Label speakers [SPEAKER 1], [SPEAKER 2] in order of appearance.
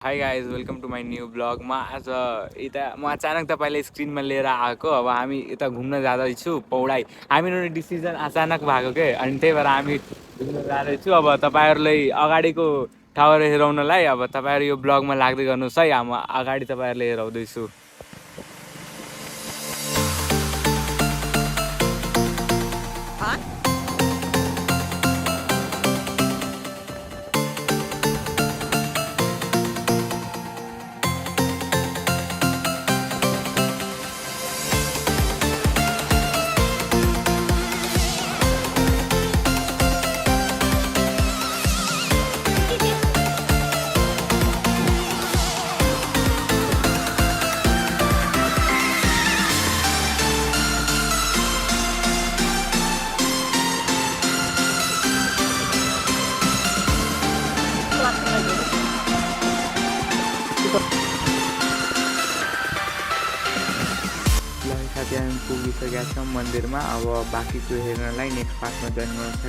[SPEAKER 1] High guys welcome to my new blog. म आज अचानक तपाईँले स्क्रिनमा लिएर आएको। अब हामी यता घुम्न जाँदैछु पौडाइ। हामीहरू डिसिजन अचानक भएको के, अनि त्यही भएर हामी घुम्न जाँदैछु। अब तपाईँहरूलाई अगाडिको ठाउँहरू हेराउनलाई अब तपाईँहरू यो ब्लगमा लाग्दै गर्नुहोस् है। म अगाडि तपाईँहरूलाई हेराउँदैछु। साथी हामी पुगिसकेका छौँ मन्दिरमा। अब बाँकीको हेर्नलाई नेक्स्ट पार्टमा जोइन गर्नुहोस् है।